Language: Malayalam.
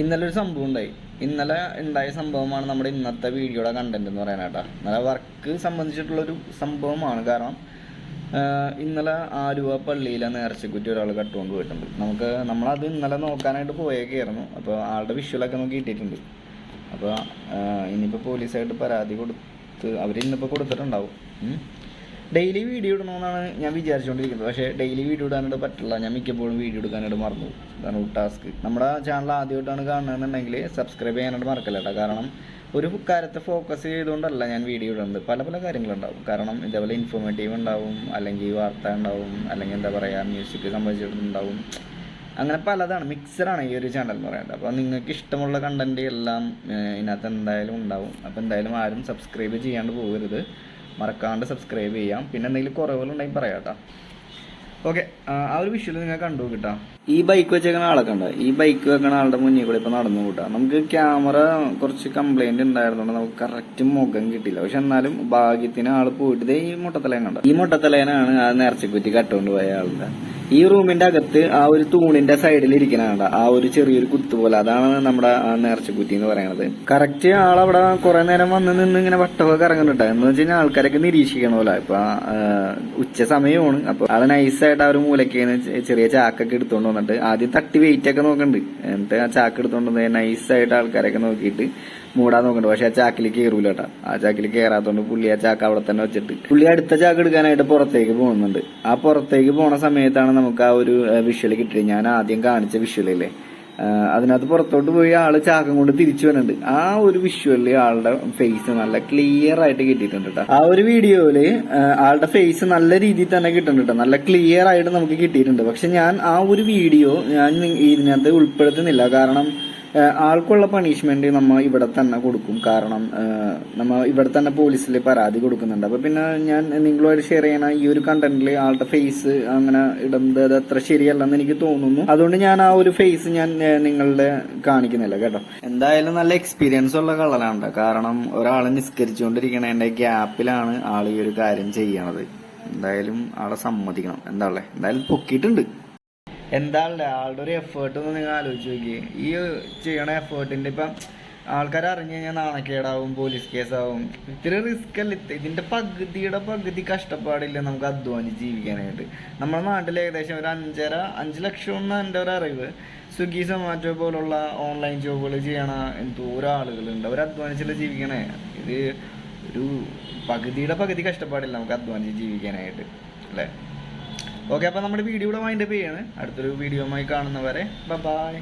ഇന്നലെ ഒരു സംഭവം ഉണ്ടായി. ഇന്നലെ ഉണ്ടായ സംഭവമാണ് നമ്മുടെ ഇന്നത്തെ വീഡിയോയുടെ കണ്ടന്റ് എന്ന് പറയാനാട്ടാ. ഇന്നലെ വർക്ക് സംബന്ധിച്ചിട്ടുള്ളൊരു സംഭവമാണ്. കാരണം ഇന്നലെ ആലുവ പള്ളിയിലെ നേർച്ചക്കുറ്റി ഒരാൾ കട്ടുകൊണ്ട് പോയിട്ടുണ്ട്. നമ്മളത് ഇന്നലെ നോക്കാനായിട്ട് പോയേക്കായിരുന്നു. അപ്പോൾ ആളുടെ വിഷ്വലൊക്കെ നമുക്ക് കിട്ടിയിട്ടുണ്ട്. അപ്പോൾ ഇനിയിപ്പോൾ പോലീസായിട്ട് പരാതി കൊടുത്ത് അവരിന്നിപ്പോൾ കൊടുത്തിട്ടുണ്ടാവും. ഡെയിലി വീഡിയോ ഇടണമെന്നാണ് ഞാൻ വിചാരിച്ചുകൊണ്ടിരിക്കുന്നത്. പക്ഷേ ഡെയിലി വീഡിയോ ഇടാനായിട്ട് പറ്റില്ല. ഞാൻ മിക്കപ്പോഴും വീഡിയോ എടുക്കാനായിട്ട് മറന്നു. അതാണ് ടാസ്ക്. നമ്മുടെ ചാനൽ ആദ്യമായിട്ടാണ് കാണുന്നതെന്നുണ്ടെങ്കിൽ സബ്സ്ക്രൈബ് ചെയ്യാനായിട്ട് മറക്കില്ല കേട്ടോ. കാരണം ഒരു കാര്യത്തെ ഫോക്കസ് ചെയ്തുകൊണ്ടല്ല ഞാൻ വീഡിയോ ഇടുന്നത്. പല പല കാര്യങ്ങളുണ്ടാവും. കാരണം ഇതേപോലെ ഇൻഫോർമേറ്റീവ് ഉണ്ടാവും, അല്ലെങ്കിൽ വാർത്ത ഉണ്ടാവും, അല്ലെങ്കിൽ എന്താ പറയുക മ്യൂസിക് സംബന്ധിച്ചിട്ടുണ്ടാവും. അങ്ങനെ പലതാണ്, മിക്സറാണ് ഈ ഒരു ചാനൽ എന്ന് പറയുന്നത്. അപ്പോൾ നിങ്ങൾക്ക് ഇഷ്ടമുള്ള കണ്ടൻറ്റ് എല്ലാം ഇതിനകത്ത് എന്തായാലും ഉണ്ടാവും. അപ്പോൾ എന്തായാലും ആരും സബ്സ്ക്രൈബ് ചെയ്യാണ്ട് പോകരുത്. മറക്കാണ്ട് സബ്സ്ക്രൈബ് ചെയ്യാം. പിന്നെ എന്തെങ്കിലും കുറവുകളുണ്ടെങ്കിൽ പറയാം കേട്ടോ. ഓക്കെ, ആ ഒരു വിഷ്വൽ നിങ്ങൾ കണ്ടു കിട്ടാം. ഈ ബൈക്ക് വെച്ചേക്കുന്ന ആളൊക്കെ ഉണ്ട്. ഈ ബൈക്ക് വെക്കുന്ന ആളുടെ മുന്നിൽ കൂടെ ഇപ്പൊ നടന്നു കൂട്ടാം. നമുക്ക് ക്യാമറ കുറച്ച് കംപ്ലൈന്റ് ഉണ്ടായിരുന്നുണ്ട്, നമുക്ക് കറക്റ്റ് മുഖം കിട്ടില്ല. പക്ഷെ എന്നാലും ഭാഗ്യത്തിന് ആള് പോയിട്ട് ഈ മുട്ടത്തലേന കണ്ട. ഈ മുട്ടത്തലേനാണ് ആ നേർച്ചക്കുറ്റി കട്ടുകൊണ്ട് പോയ ആളുടെ. ഈ റൂമിന്റെ അകത്ത് ആ ഒരു തൂണിന്റെ സൈഡിൽ ഇരിക്കണ ആ ഒരു ചെറിയൊരു കുത്തു പോലെ, അതാണ് നമ്മുടെ ആ നേർച്ചക്കുറ്റി എന്ന് പറയുന്നത്. കറക്റ്റ് ആളവിടെ കുറെ നേരം വന്ന് നിന്ന് ഇങ്ങനെ വട്ടമൊക്കെ കറങ്ങുന്നുണ്ട്. എന്ന് വെച്ച് കഴിഞ്ഞാൽ ആൾക്കാരൊക്കെ നിരീക്ഷിക്കണ പോലെ. ഇപ്പൊ ഉച്ച സമയമാണ്. അപ്പൊ ആള് നൈസായിട്ട് ആ ഒരു മൂലയ്ക്ക് ചെറിയ ചാക്കൊക്കെ എടുത്തോണ്ട് വന്നിട്ട് ആദ്യം തട്ടി വെയിറ്റ് ഒക്കെ നോക്കണ്ട്. എന്നിട്ട് ആ ചാക്ക് എടുത്തോണ്ട് നൈസായിട്ട് ആൾക്കാരൊക്കെ നോക്കിയിട്ട് മൂടാൻ നോക്കണ്ട്. പക്ഷെ ആ ചാക്കിൽ കയറൂല കേട്ടാ. ആ ചാക്കിൽ കയറാത്തോണ്ട് പുള്ളി ആ ചാക്ക് അവിടെ തന്നെ വെച്ചിട്ട് പുള്ളി അടുത്ത ചാക്ക് എടുക്കാനായിട്ട് പുറത്തേക്ക് പോകുന്നുണ്ട്. ആ പുറത്തേക്ക് പോണ സമയത്താണ് നമുക്ക് ആ ഒരു വിഷ്വല് കിട്ടിയത്. ഞാൻ ആദ്യം കാണിച്ച വിഷ്വലല്ലേ, അതിനകത്ത് പുറത്തോട്ട് പോയി ആള് ചാക്കം കൊണ്ട് തിരിച്ചു വരുന്നുണ്ട്. ആ ഒരു വിഷ്വലില് ആളുടെ ഫേസ് നല്ല ക്ലിയർ ആയിട്ട് കിട്ടിയിട്ടുണ്ട് കേട്ടോ. ആ ഒരു വീഡിയോയില് ആളുടെ ഫേസ് നല്ല രീതിയിൽ തന്നെ കിട്ടുന്നുണ്ട് കേട്ടോ. നല്ല ക്ലിയർ ആയിട്ട് നമുക്ക് കിട്ടിയിട്ടുണ്ട്. പക്ഷെ ഞാൻ ആ ഒരു വീഡിയോ ഞാൻ ഇതിനകത്ത് ഉൾപ്പെടുത്തുന്നില്ല. കാരണം ആൾക്കുള്ള പണിഷ്മെന്റ് നമ്മ ഇവിടെ തന്നെ കൊടുക്കും. കാരണം നമ്മ ഇവിടെ തന്നെ പോലീസിൽ പരാതി കൊടുക്കുന്നുണ്ട്. അപ്പൊ പിന്നെ ഞാൻ നിങ്ങളുമായിട്ട് ഷെയർ ചെയ്യണ ഈ ഒരു കണ്ടന്റിൽ ആളുടെ ഫേസ് അങ്ങനെ ഇടുന്നത് അത്ര ശരിയല്ലെന്ന് എനിക്ക് തോന്നുന്നു. അതുകൊണ്ട് ഞാൻ ആ ഒരു ഫേസ് ഞാൻ നിങ്ങളുടെ കാണിക്കുന്നില്ല കേട്ടോ. എന്തായാലും നല്ല എക്സ്പീരിയൻസ് ഉള്ള കള്ളനാണ്. കാരണം ഒരാളെ നിസ്കരിച്ചുകൊണ്ടിരിക്കണതിന്റെ ഗ്യാപ്പിലാണ് ആൾ ഈ ഒരു കാര്യം ചെയ്യണത്. എന്തായാലും ആളെ സമ്മതിക്കണം. എന്തായാലും പൊക്കിയിട്ടുണ്ട്. എന്താണല്ലേ ആളുടെ ഒരു എഫേർട്ട് ഒന്ന് നിങ്ങൾ ആലോചിച്ച് നോക്കിയേ. ഈ ചെയ്യണ എഫേർട്ടിന്റെ ഇപ്പം ആൾക്കാർ അറിഞ്ഞു കഴിഞ്ഞാൽ നാണക്കേടാവും, പോലീസ് കേസാവും. ഇത്തിരി റിസ്ക് അല്ല. ഇതിന്റെ പകുതി കഷ്ടപ്പാടില്ല നമുക്ക് അധ്വാനിച്ച് ജീവിക്കാനായിട്ട്. നമ്മുടെ നാട്ടിൽ ഏകദേശം ഒരു 5 ലക്ഷം എന്നാണ് എൻ്റെ ഒരു അറിവ്. സ്വിഗ്ഗി സൊമാറ്റോ പോലുള്ള ഓൺലൈൻ ജോബുകൾ ചെയ്യണ എന്തോരം ആളുകളുണ്ട്. അവർ അധ്വാനിച്ചല്ല ജീവിക്കണേ. ഇത് ഒരു പകുതി കഷ്ടപ്പാടില്ല നമുക്ക് അധ്വാനിച്ച് ജീവിക്കാനായിട്ട് അല്ലേ. ഓക്കെ, അപ്പോൾ നമ്മുടെ വീഡിയോ ഇവിടെ വൈൻഡപ്പ് ചെയ്യാണ്. അടുത്തൊരു വീഡിയോയുമായി കാണുന്നവരെ ബൈ.